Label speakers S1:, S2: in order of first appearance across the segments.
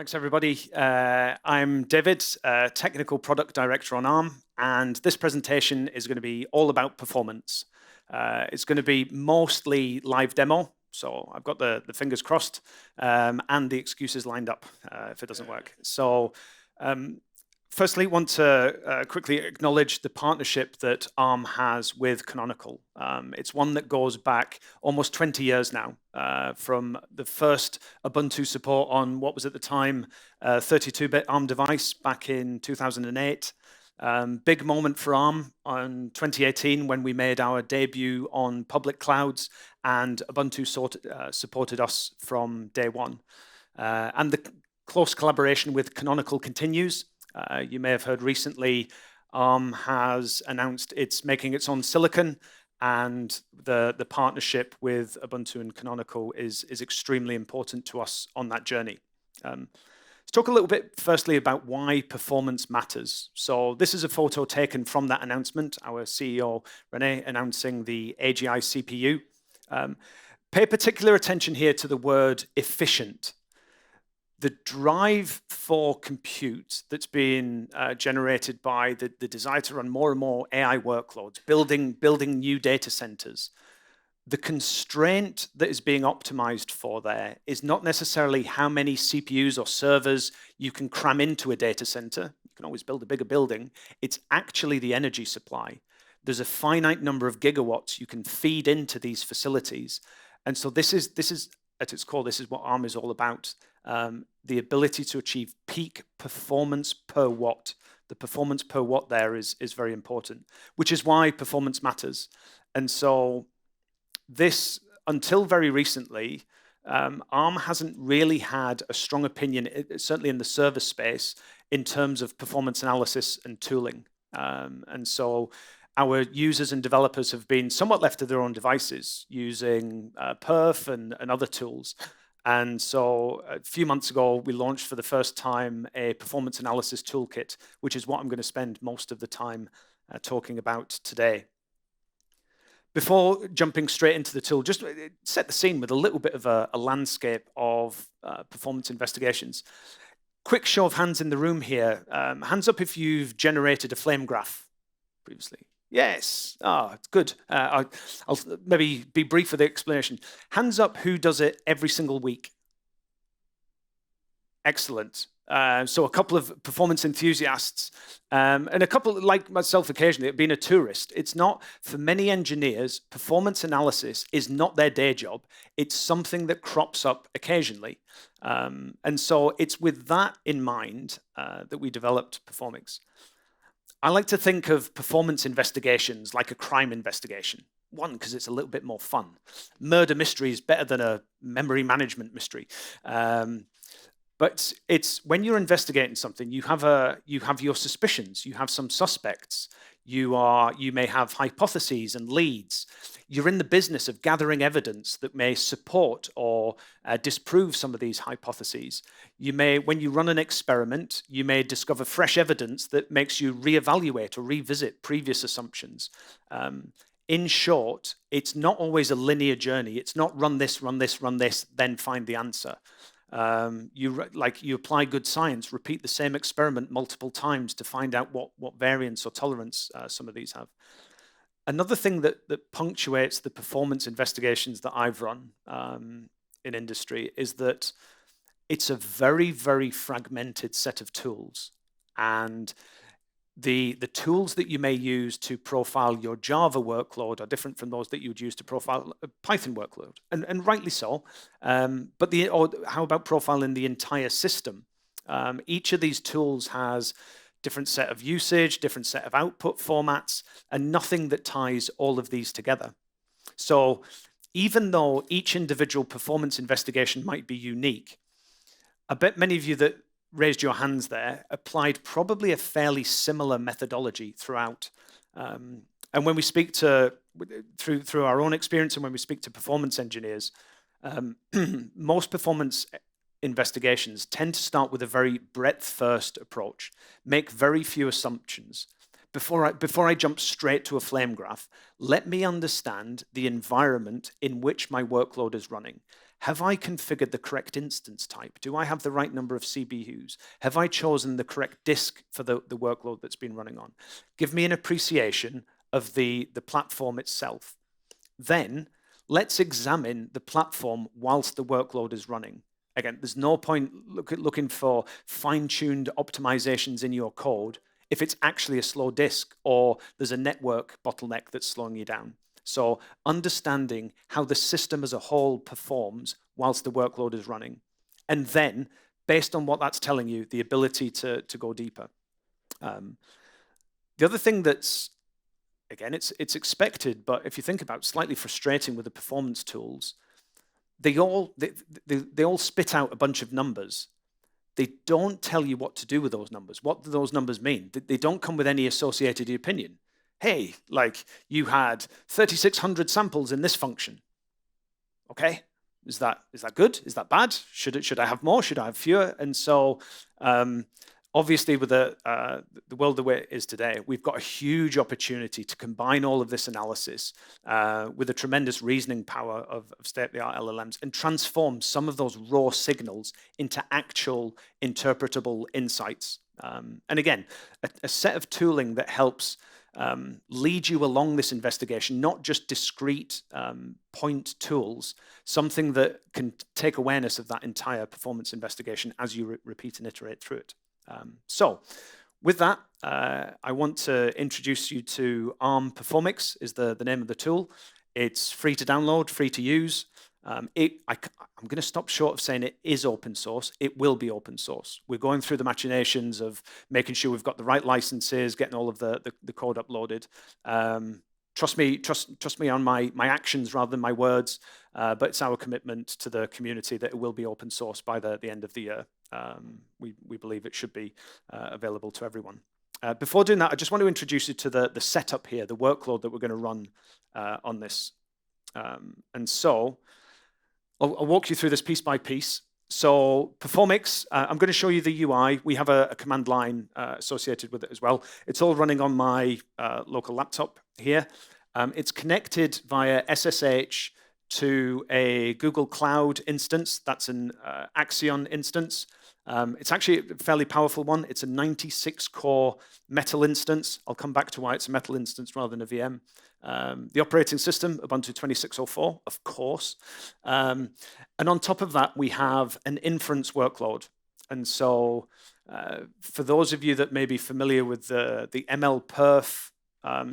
S1: Thanks, everybody. I'm David, Technical Product Director on Arm, and this presentation is going to be all about performance. It's going to be mostly live demo, so I've got the fingers crossed and the excuses lined up if it doesn't work. So firstly, want to quickly acknowledge the partnership that Arm has with Canonical. It's one that goes back almost 20 years now, from the first Ubuntu support on what was at the time 32-bit Arm device back in 2008. Big moment for Arm on 2018 when we made our debut on public clouds, and Ubuntu supported us from day one. And the close collaboration with Canonical continues. You may have heard recently Arm has announced it's making its own silicon, and the partnership with Ubuntu and Canonical is extremely important to us on that journey. Let's talk a little bit firstly about why performance matters. So this is a photo taken from that announcement, our CEO Rene announcing the AGI CPU. Pay particular attention here to the word efficient. The drive for compute that's being generated by the desire to run more and more AI workloads, building new data centers, the constraint that is being optimized for there is not necessarily how many CPUs or servers you can cram into a data center. You can always build a bigger building. It's actually the energy supply. There's a finite number of gigawatts you can feed into these facilities. And so this is at its core, this is what Arm is all about. The ability to achieve peak performance per watt. The performance per watt there is very important, which is why performance matters. And so this, until very recently, Arm hasn't really had a strong opinion, certainly in the server space, in terms of performance analysis and tooling. And so our users and developers have been somewhat left to their own devices using perf and other tools. And so a few months ago, we launched for the first time a performance analysis toolkit, which is what I'm going to spend most of the time talking about today. Before jumping straight into the tool, just set the scene with a little bit of a landscape of performance investigations. Quick show of hands in the room here. Hands up if you've generated a flame graph previously. Yes, it's good. I'll maybe be brief with the explanation. Hands up who does it every single week. Excellent. So a couple of performance enthusiasts, and a couple like myself occasionally, being a tourist. It's not, for many engineers, performance analysis is not their day job. It's something that crops up occasionally. And so it's with that in mind that we developed Performix. I like to think of performance investigations like a crime investigation. One, because it's a little bit more fun. Murder mystery is better than a memory management mystery. But it's when you're investigating something, you have your suspicions, you have some suspects, you may have hypotheses and leads. You're in the business of gathering evidence that may support or disprove some of these hypotheses. You may, when you run an experiment, you may discover fresh evidence that makes you reevaluate or revisit previous assumptions. In short, it's not always a linear journey. It's not run this, then find the answer. You apply good science, repeat the same experiment multiple times to find out what variance or tolerance some of these have. Another thing that punctuates the performance investigations that I've run in industry is that it's a very, very fragmented set of tools. And the tools that you may use to profile your Java workload are different from those that you would use to profile a Python workload, and rightly so. But how about profiling the entire system? Each of these tools has different set of usage, different set of output formats, and nothing that ties all of these together. So even though each individual performance investigation might be unique, I bet many of you that raised your hands there applied probably a fairly similar methodology throughout. And when we speak to, through our own experience, and when we speak to performance engineers, most performance investigations tend to start with a very breadth-first approach, make very few assumptions. Before I jump straight to a flame graph, let me understand the environment in which my workload is running. have I configured the correct instance type? Do I have the right number of CPUs? Have I chosen the correct disk for the workload that's been running on? Give me an appreciation of the platform itself. Then let's examine the platform whilst the workload is running. Again, there's no point looking for fine-tuned optimizations in your code if it's actually a slow disk or there's a network bottleneck that's slowing you down. So understanding how the system as a whole performs whilst the workload is running. And then, based on what that's telling you, the ability to go deeper. The other thing that's, again, it's expected, but if you think about it, slightly frustrating with the performance tools, they all spit out a bunch of numbers. They don't tell you what to do with those numbers. What do those numbers mean? They don't come with any associated opinion. Hey, like you had 3,600 samples in this function. Okay, is that good? Is that bad? Should I have more? Should I have fewer? And so obviously, with the world the way it is today, we've got a huge opportunity to combine all of this analysis with the tremendous reasoning power of state-of-the-art LLMs and transform some of those raw signals into actual interpretable insights. And again, a set of tooling that helps lead you along this investigation, not just discrete point tools, something that can take awareness of that entire performance investigation as you repeat and iterate through it. So with that, I want to introduce you to Arm Performix is the name of the tool. It's free to download, free to use. I'm going to stop short of saying it is open source. It will be open source. We're going through the machinations of making sure we've got the right licenses, getting all of the code uploaded. Trust me on my actions rather than my words, but it's our commitment to the community that it will be open source by the end of the year. We believe it should be available to everyone. Before doing that, I just want to introduce you to the setup here, the workload that we're going to run on this. And so I'll walk you through this piece by piece. So Performix, I'm going to show you the UI. We have a command line associated with it as well. It's all running on my local laptop here. It's connected via SSH to a Google Cloud instance. That's an Axion instance. It's actually a fairly powerful one. It's a 96-core Metal instance. I'll come back to why it's a Metal instance rather than a VM. The operating system, Ubuntu 26.04, of course. And on top of that, we have an inference workload. And so for those of you that may be familiar with the ML Perf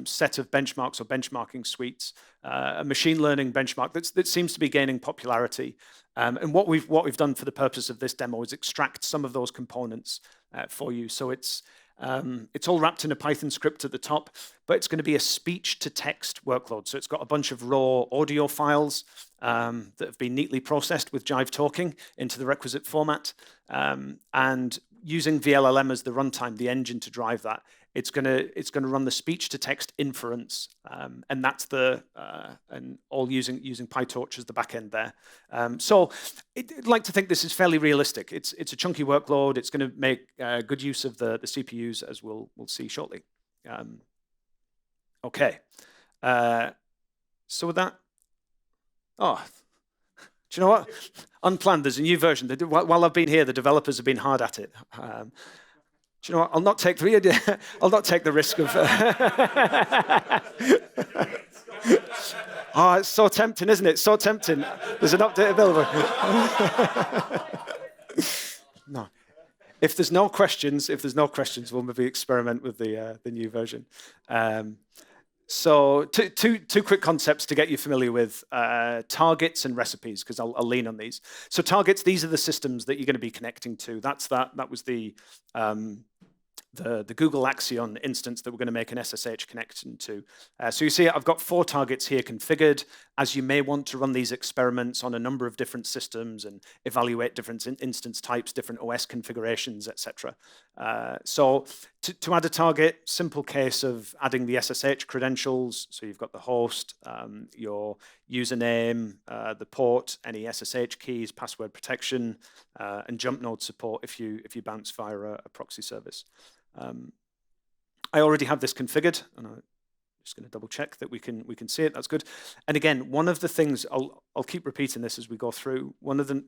S1: set of benchmarks or benchmarking suites, a machine learning benchmark that seems to be gaining popularity. And what we've done for the purpose of this demo is extract some of those components for you. So it's all wrapped in a Python script at the top, but it's going to be a speech-to-text workload. So it's got a bunch of raw audio files that have been neatly processed with Jive Talking into the requisite format. And using VLLM as the runtime, the engine to drive that, it's going to run the speech-to-text inference, and that's and all using PyTorch as the backend there. So I'd like to think this is fairly realistic. It's a chunky workload. It's going to make good use of the CPUs, as we'll see shortly. Okay. So with that, do you know what? Unplanned. There's a new version. While I've been here, the developers have been hard at it. Do you know what? I'll not take the risk of. Oh, it's so tempting, isn't it? So tempting. There's an update available. No. If there's no questions, we'll maybe experiment with the new version. So two quick concepts to get you familiar with, targets and recipes, because I'll lean on these. So targets, these are the systems that you're going to be connecting to. That was the Google Axion instance that we're going to make an SSH connection to. So you see, I've got 4 targets here configured, as you may want to run these experiments on a number of different systems and evaluate different instance types, different OS configurations, etc. So to add a target, simple case of adding the SSH credentials. So you've got the host, your username, the port, any SSH keys, password protection, and jump node support if you bounce via a proxy service. I already have this configured, and Just going to double check that we can see it. That's good. And again, one of the things, I'll keep repeating this as we go through. One of the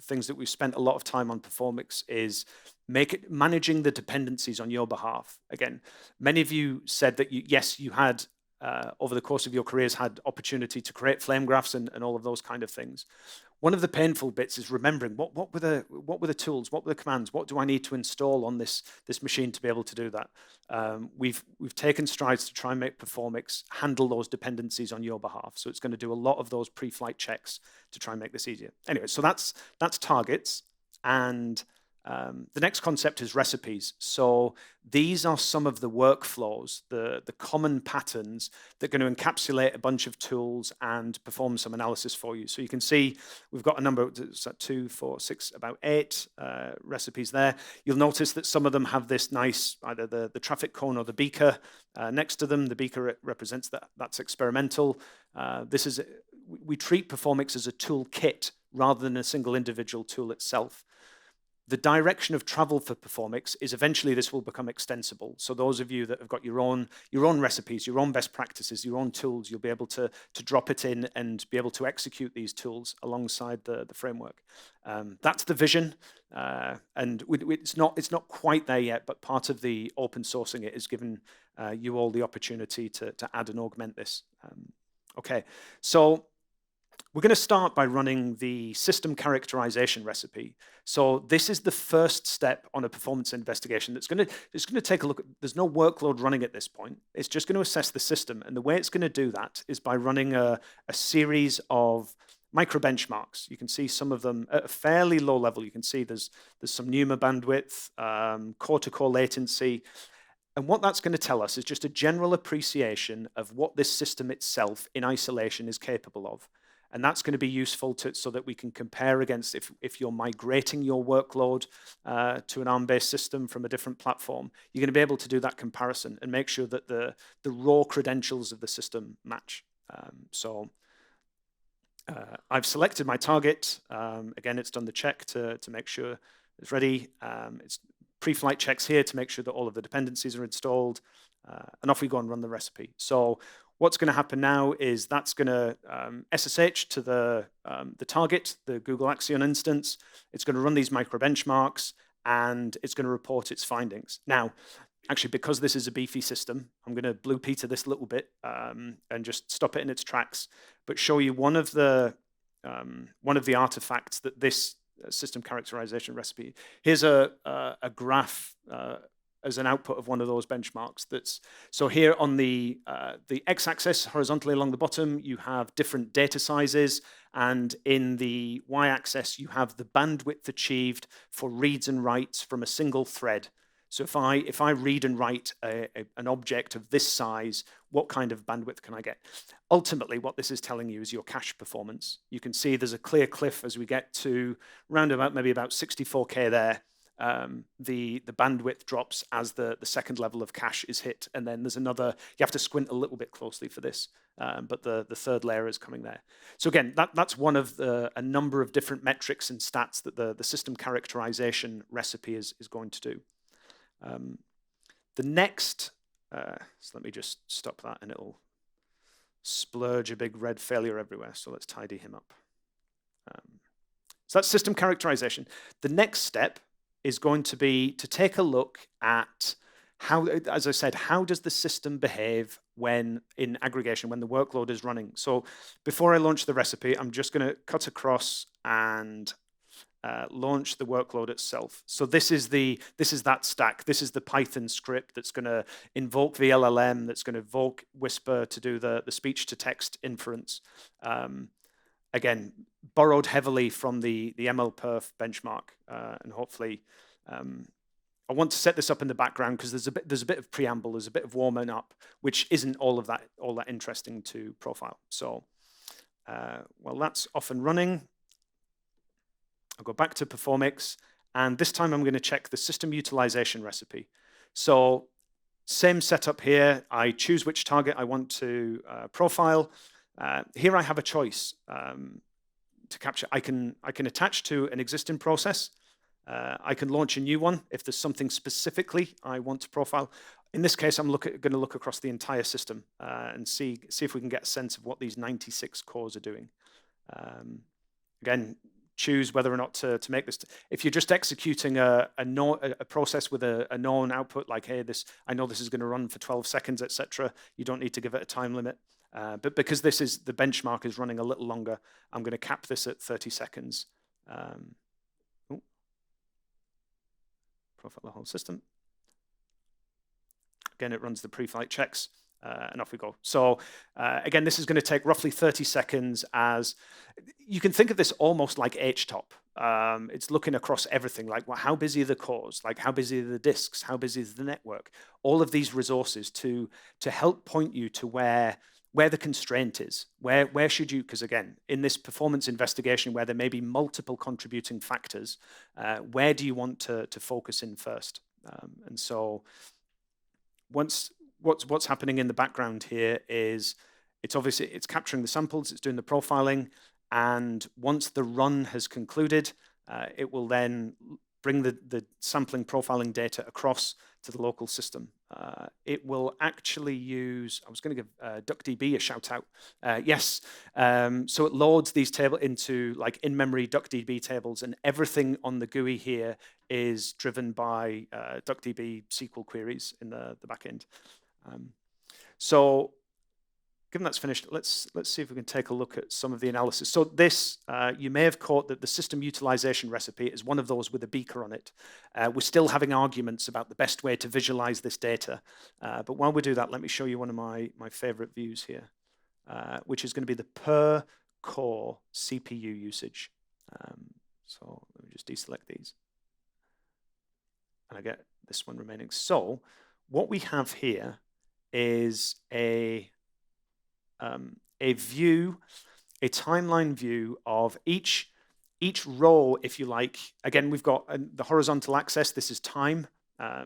S1: things that we've spent a lot of time on Performix is managing the dependencies on your behalf. Again, many of you said that yes, you had over the course of your careers had opportunity to create flame graphs and all of those kind of things. One of the painful bits is remembering what were the tools, what were the commands, what do I need to install on this machine to be able to do that. We've taken strides to try and make Performix handle those dependencies on your behalf. So it's going to do a lot of those pre-flight checks to try and make this easier. Anyway, so that's targets, and the next concept is recipes. So these are some of the workflows, the common patterns that are going to encapsulate a bunch of tools and perform some analysis for you. So you can see we've got a number, 2, 4, 6, about 8 recipes there. You'll notice that some of them have this nice, either the traffic cone or the beaker next to them. The beaker represents that's experimental. We treat Performix as a toolkit rather than a single individual tool itself. The direction of travel for Performix is eventually this will become extensible. So those of you that have got your own recipes, your own best practices, your own tools, you'll be able to drop it in and be able to execute these tools alongside the framework. That's the vision, and it's not quite there yet. But part of the open sourcing it is giving you all the opportunity to add and augment this. Okay, so we're going to start by running the system characterization recipe. So this is the first step on a performance investigation. It's going to take a look. There's no workload running at this point. It's just going to assess the system. And the way it's going to do that is by running a series of micro benchmarks. You can see some of them at a fairly low level. You can see there's some NUMA bandwidth, core-to-core latency. And what that's going to tell us is just a general appreciation of what this system itself in isolation is capable of. And that's going to be useful so that we can compare against if you're migrating your workload to an ARM-based system from a different platform, you're going to be able to do that comparison and make sure that the raw credentials of the system match. I've selected my target. Again, it's done the check to make sure it's ready. It's pre-flight checks here to make sure that all of the dependencies are installed. And off we go and run the recipe. So what's going to happen now is that's going to SSH to the target, the Google Axion instance. It's going to run these micro benchmarks, and it's going to report its findings. Now, actually, because this is a beefy system, I'm going to Blue Peter this a little bit and just stop it in its tracks, but show you one of the artifacts that this system characterization recipe. Here's a graph as an output of one of those benchmarks. So here on the x-axis, horizontally along the bottom, you have different data sizes, and in the y-axis, you have the bandwidth achieved for reads and writes from a single thread. So if I read and write an object of this size, what kind of bandwidth can I get? Ultimately, what this is telling you is your cache performance. You can see there's a clear cliff as we get to maybe about 64K there. The bandwidth drops as the second level of cache is hit, and then there's another. You have to squint a little bit closely for this, but the third layer is coming there. So again, that's one of a number of different metrics and stats that the system characterization recipe is going to do. The next, so let me just stop that, and it'll splurge a big red failure everywhere. So let's tidy him up. So that's system characterization. The next step is going to be to take a look at how, as I said, how does the system behave when in aggregation, when the workload is running. So before I launch the recipe, I'm just going to cut across and launch the workload itself. So this is that stack. This is the Python script that's going to invoke the LLM, that's going to invoke Whisper to do the speech-to-text inference. Again, borrowed heavily from the MLPerf benchmark, and hopefully, I want to set this up in the background because there's a bit of preamble, there's a bit of warming up, which isn't all that interesting to profile. So, while that's off and running, I'll go back to Performix, and this time I'm going to check the system utilization recipe. So, same setup here. I choose which target I want to profile. Here I have a choice to capture. I can attach to an existing process. I can launch a new one if there's something specifically I want to profile. In this case, I'm going to look across the entire system and see if we can get a sense of what these 96 cores are doing. Again, choose whether or not to make this. If you're just executing a process with a known output, like, hey, I know this is going to run for 12 seconds, etc., you don't need to give it a time limit. But because the benchmark is running a little longer, I'm going to cap this at 30 seconds. Profile the whole system. Again, it runs the pre-flight checks, and off we go. So again, this is going to take roughly 30 seconds. As you can think of this almost like HTOP. It's looking across everything, like, well, how busy are the cores, like how busy are the disks, how busy is the network, all of these resources to help point you to where the constraint is, where should you, because again, in this performance investigation where there may be multiple contributing factors, where do you want to focus in first? And so what's happening in the background here is it's capturing the samples, it's doing the profiling, and once the run has concluded, it will then bring the sampling profiling data across to the local system. It will actually use, I was going to give DuckDB a shout out. Yes, so it loads these tables into like in-memory DuckDB tables, and everything on the GUI here is driven by DuckDB SQL queries in the back end. So given that's finished, let's see if we can take a look at some of the analysis. So this, you may have caught that the system utilization recipe is one of those with a beaker on it. We're still having arguments about the best way to visualize this data. But while we do that, let me show you one of my favorite views here, which is going to be the per core CPU usage. So let me just deselect these. And I get this one remaining. So what we have here is a view, a timeline view of each row, if you like. Again, we've got the horizontal axis. This is time,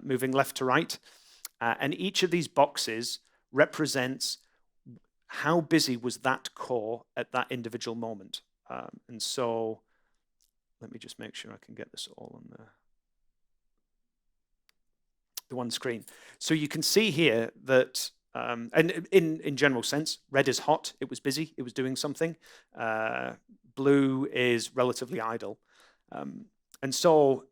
S1: moving left to right. And each of these boxes represents how busy was that core at that individual moment. And so let me just make sure I can get this all on the one screen. So you can see here that and in general sense, red is hot, it was busy, it was doing something. Blue is relatively idle. And so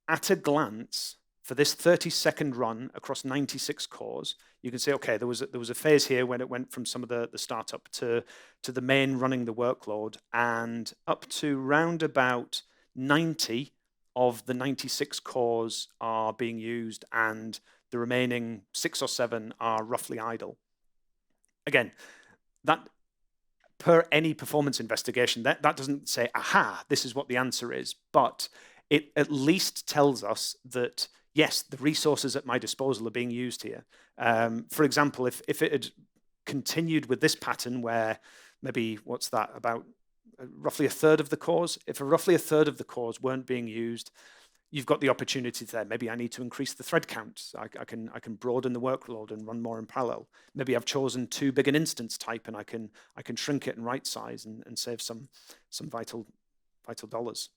S1: at a glance, for this 30-second run across 96 cores, you can say, okay, there was a phase here when it went from some of the startup to the main running the workload, and up to round about 90 of the 96 cores are being used, and the remaining 6 or 7 are roughly idle. Again, that per any performance investigation, that doesn't say, aha, this is what the answer is, but it at least tells us that, yes, the resources at my disposal are being used here. For example, if it had continued with this pattern where maybe, what's that, about roughly a third of the cores, if roughly a third of the cores weren't being used, you've got the opportunity there. Maybe I need to increase the thread count. I can broaden the workload and run more in parallel. Maybe I've chosen too big an instance type, and I can shrink it and right size and save some vital dollars.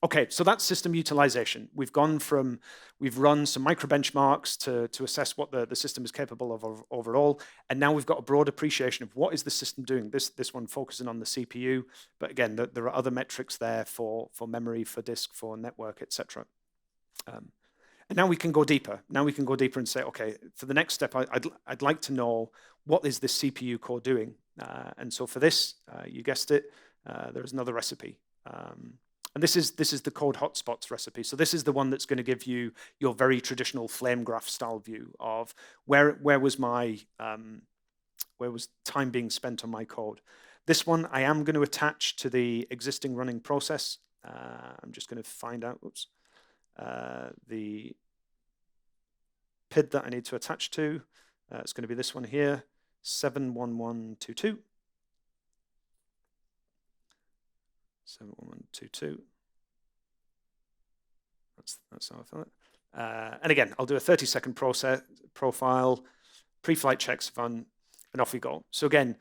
S1: Okay, so that's system utilization. We've run some micro benchmarks to assess what the system is capable of overall, and now we've got a broad appreciation of what is the system doing. This one focusing on the CPU, but again, there are other metrics there for memory, for disk, for network, etc. And now we can go deeper. Now we can go deeper and say, okay, for the next step, I'd like to know what is this CPU core doing. And so for this, you guessed it, there's another recipe. And this is the code hotspots recipe. So this is the one that's going to give you your very traditional flame graph style view of where was time being spent on my code. This one I am going to attach to the existing running process. I'm just going to find out, the PID that I need to attach to. It's going to be this one here, 71122. 71122. That's how I feel it. And again, I'll do a 30-second profile, pre-flight checks fun, and off we go. So again,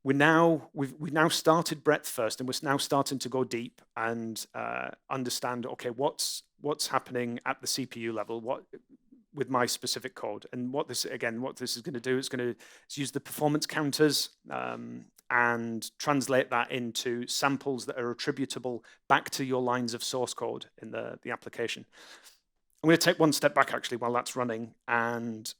S1: we've now started breadth first, and we're now starting to go deep and understand, okay, what's happening at the CPU level, with my specific code. And what this is going to do, it's going to use the performance counters and translate that into samples that are attributable back to your lines of source code in the application. I'm going to take one step back actually while that's running and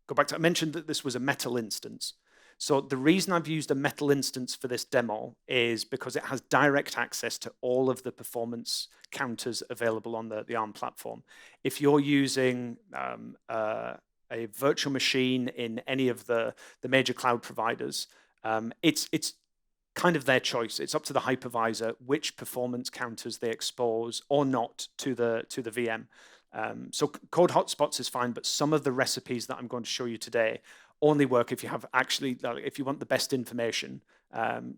S1: go back to, I mentioned that this was a metal instance. So the reason I've used a metal instance for this demo is because it has direct access to all of the performance counters available on the ARM platform. If you're using a virtual machine in any of the major cloud providers, it's kind of their choice. It's up to the hypervisor which performance counters they expose or not to the VM. So code hotspots is fine, but some of the recipes that I'm going to show you today only work if you have if you want the best information,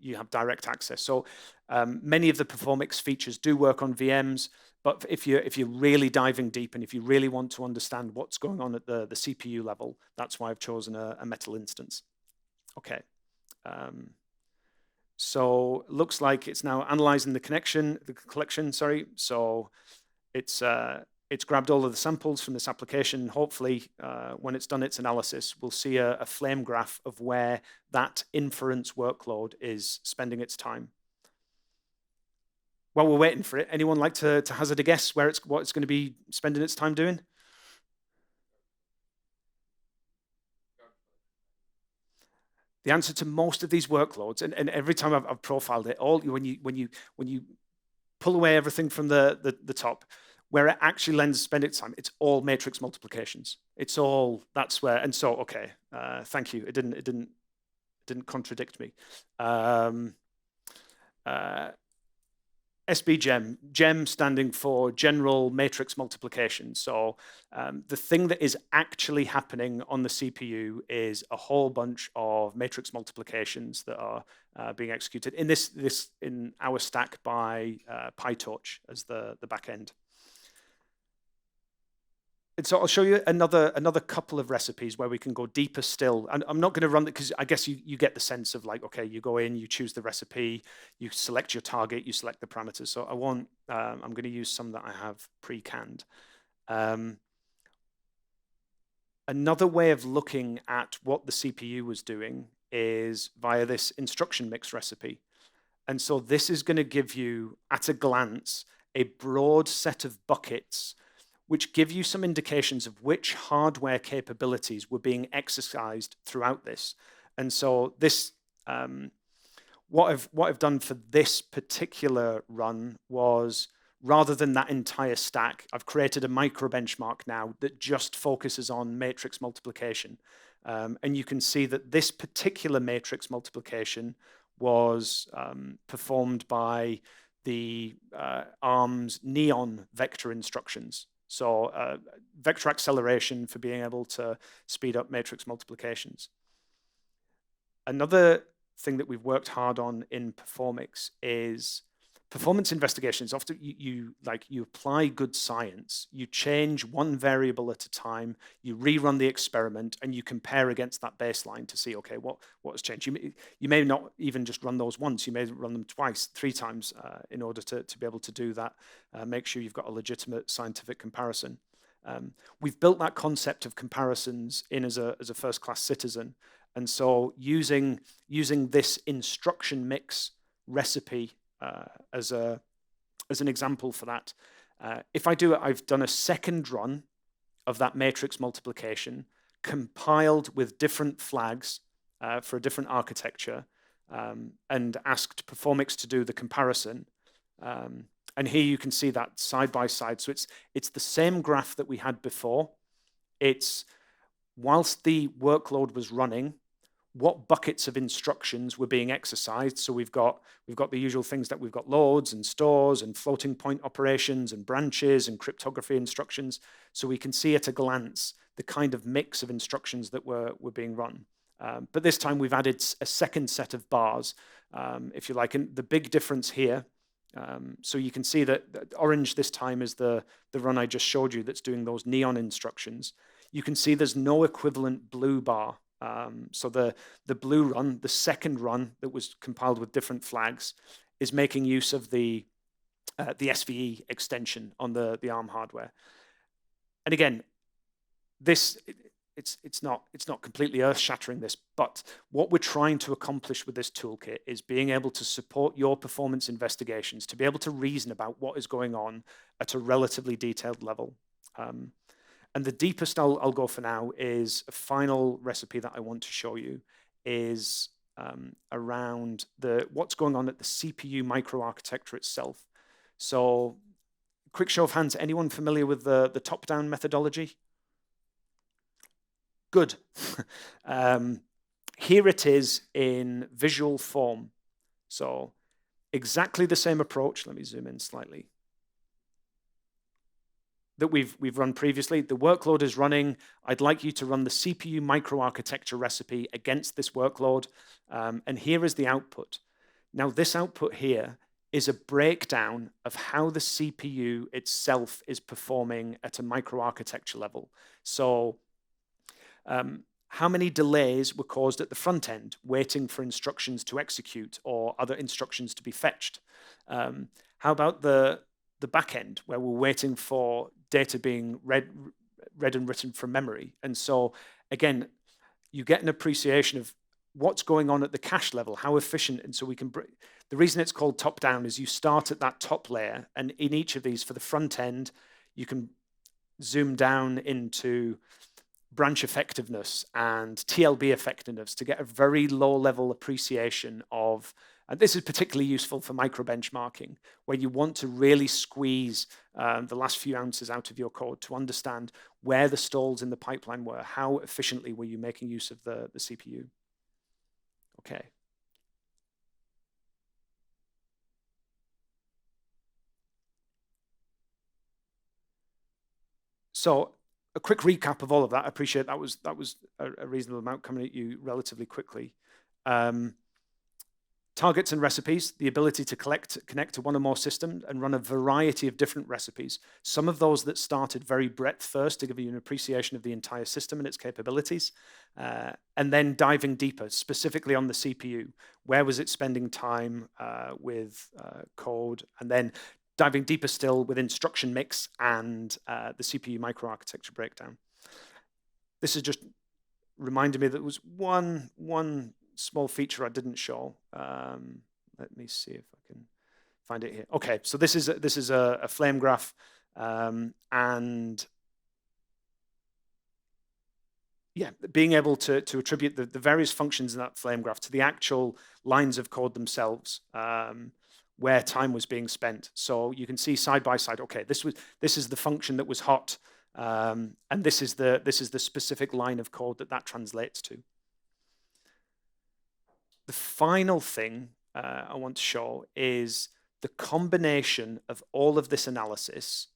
S1: you have direct access. So many of the Performix features do work on VMs, but if you're really diving deep and if you really want to understand what's going on at the CPU level, that's why I've chosen a metal instance. Okay. So looks like it's now analyzing the collection. Sorry. So it's grabbed all of the samples from this application. Hopefully, when it's done its analysis, we'll see a flame graph of where that inference workload is spending its time. While we're waiting for it, anyone like to hazard a guess what it's going to be spending its time doing? The answer to most of these workloads, and every time I've profiled it, when you pull away everything from the top, where it actually lends spend its time, it's all matrix multiplications. It's all that's where. And so, okay, thank you. It didn't contradict me. SBGEM, GEM standing for General Matrix Multiplication. So the thing that is actually happening on the CPU is a whole bunch of matrix multiplications that are being executed in our stack by PyTorch as the back end. And so I'll show you another couple of recipes where we can go deeper still. And I'm not going to run it because I guess you get the sense of like, okay, you go in, you choose the recipe, you select your target, you select the parameters. So I won't, I'm going to use some that I have pre-canned. Another way of looking at what the CPU was doing is via this instruction mix recipe. And so this is going to give you, at a glance, a broad set of buckets which give you some indications of which hardware capabilities were being exercised throughout this. And so this, what I've done for this particular run was, rather than that entire stack, I've created a micro benchmark now that just focuses on matrix multiplication. And you can see that this particular matrix multiplication was performed by the ARM's neon vector instructions. So vector acceleration for being able to speed up matrix multiplications. Another thing that we've worked hard on in Performix is performance investigations. Often you apply good science, you change one variable at a time, you rerun the experiment, and you compare against that baseline to see, okay, what has changed. You may not even just run those once, you may run them twice, 3 times in order to be able to do that. Make sure you've got a legitimate scientific comparison. We've built that concept of comparisons in as a first-class citizen. And so using this instruction mix recipe as an example for that. If I do it, I've done a second run of that matrix multiplication, compiled with different flags for a different architecture, and asked Performix to do the comparison. And here you can see that side by side. So it's the same graph that we had before. It's whilst the workload was running, what buckets of instructions were being exercised. So we've got the usual things that we've got loads and stores and floating point operations and branches and cryptography instructions. So we can see at a glance the kind of mix of instructions that were being run. But this time we've added a second set of bars, if you like. And the big difference here, so you can see that orange this time is the run I just showed you that's doing those neon instructions. You can see there's no equivalent blue bar. So the blue run, the second run that was compiled with different flags, is making use of the SVE extension on the ARM hardware. And again, this, it's not completely earth-shattering this, but what we're trying to accomplish with this toolkit is being able to support your performance investigations, to be able to reason about what is going on at a relatively detailed level. And the deepest I'll go for now is a final recipe that I want to show you is around what's going on at the CPU microarchitecture itself. So quick show of hands, anyone familiar with the top-down methodology? Good. Here it is in visual form. So exactly the same approach. Let me zoom in slightly. That we've run previously. The workload is running. I'd like you to run the CPU microarchitecture recipe against this workload. And here is the output. Now this output here is a breakdown of how the CPU itself is performing at a microarchitecture level. So how many delays were caused at the front end, waiting for instructions to execute or other instructions to be fetched? How about the back end, where we're waiting for data being read and written from memory? And so, again, you get an appreciation of what's going on at the cache level, how efficient. And so we can, the reason it's called top down is you start at that top layer, and in each of these, for the front end, you can zoom down into branch effectiveness and TLB effectiveness to get a very low level appreciation of, and this is particularly useful for micro benchmarking, where you want to really squeeze the last few ounces out of your code to understand where the stalls in the pipeline were, how efficiently were you making use of the CPU. Okay. So a quick recap of all of that. I appreciate that was a reasonable amount coming at you relatively quickly. Targets and recipes, the ability to connect to one or more systems and run a variety of different recipes. Some of those that started very breadth first to give you an appreciation of the entire system and its capabilities, and then diving deeper, specifically on the CPU. Where was it spending time with code, and then diving deeper still with instruction mix and the CPU microarchitecture breakdown. This is just reminded me that there was one small feature I didn't show. Let me see if I can find it here. Okay, so this is a flame graph, and yeah, being able to attribute the various functions in that flame graph to the actual lines of code themselves, where time was being spent. So you can see side by side. Okay, this is the function that was hot, and this is the specific line of code that translates to. The final thing I want to show is the combination of all of this analysis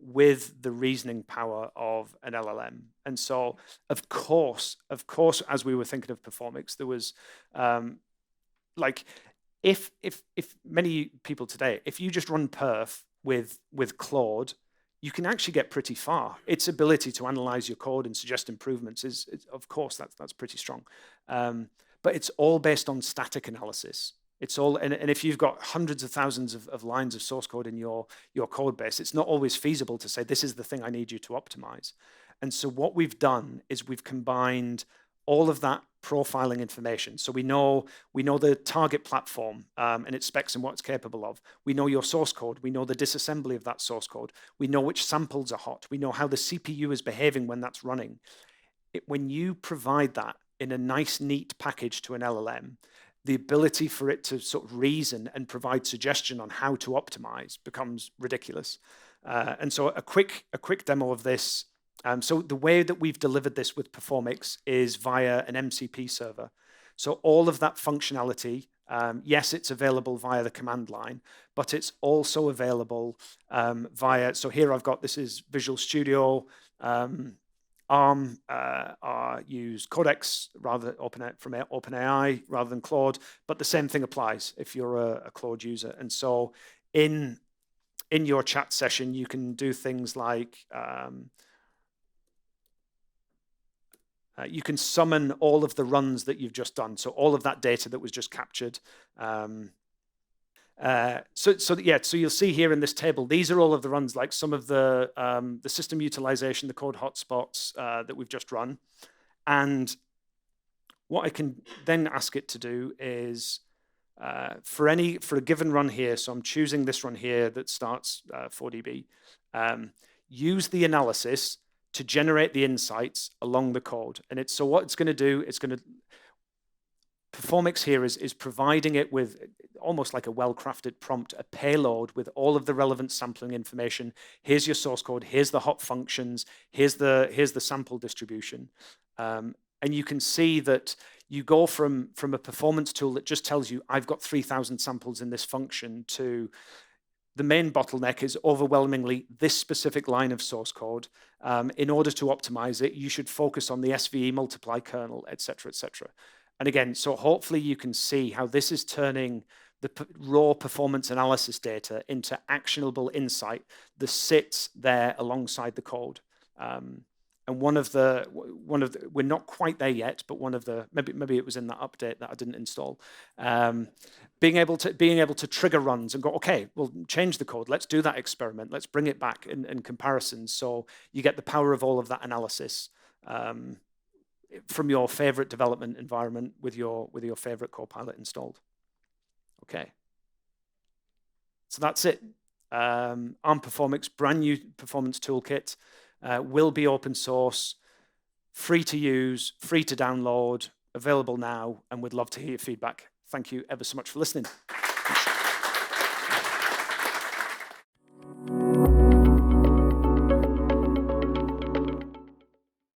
S1: with the reasoning power of an LLM. And so, of course, as we were thinking of Performix, there was like, if many people today, if you just run perf with Claude, you can actually get pretty far. Its ability to analyze your code and suggest improvements is of course, that's pretty strong. But it's all based on static analysis. It's all, and if you've got hundreds of thousands of lines of source code in your code base, it's not always feasible to say, this is the thing I need you to optimize. And so what we've done is we've combined all of that profiling information. So we know the target platform and its specs and what it's capable of. We know your source code. We know the disassembly of that source code. We know which samples are hot. We know how the CPU is behaving when that's running. When you provide that in a nice, neat package to an LLM, the ability for it to sort of reason and provide suggestion on how to optimize becomes ridiculous. And so a quick demo of this. So the way that we've delivered this with Performix is via an MCP server. So all of that functionality, yes, it's available via the command line, but it's also available via, so here I've got, this is Visual Studio, Arm use Codex from OpenAI rather than Claude, but the same thing applies if you're a Claude user. And so in your chat session, you can do things like you can summon all of the runs that you've just done. So all of that data that was just captured. So you'll see here in this table, these are all of the runs, like some of the system utilization, the code hotspots that we've just run. And what I can then ask it to do is for a given run here, so I'm choosing this run here that starts 4dB, use the analysis to generate the insights along the code. And so what it's going to do, Performix here is providing it with almost like a well-crafted prompt, a payload with all of the relevant sampling information. Here's your source code. Here's the hop functions. Here's the sample distribution. And you can see that you go from a performance tool that just tells you I've got 3,000 samples in this function to the main bottleneck is overwhelmingly this specific line of source code. In order to optimize it, you should focus on the SVE multiply kernel, et cetera, et cetera. And again, so hopefully you can see how this is turning the raw performance analysis data into actionable insight that sits there alongside the code. And we're not quite there yet, but maybe it was in that update that I didn't install. Being able to trigger runs and go, okay, we'll change the code. Let's do that experiment. Let's bring it back in comparison. So you get the power of all of that analysis from your favorite development environment with your favorite Copilot installed. Okay. So that's it. Arm Performix, brand new performance toolkit, will be open source, free to use, free to download, available now, and we'd love to hear your feedback. Thank you ever so much for listening.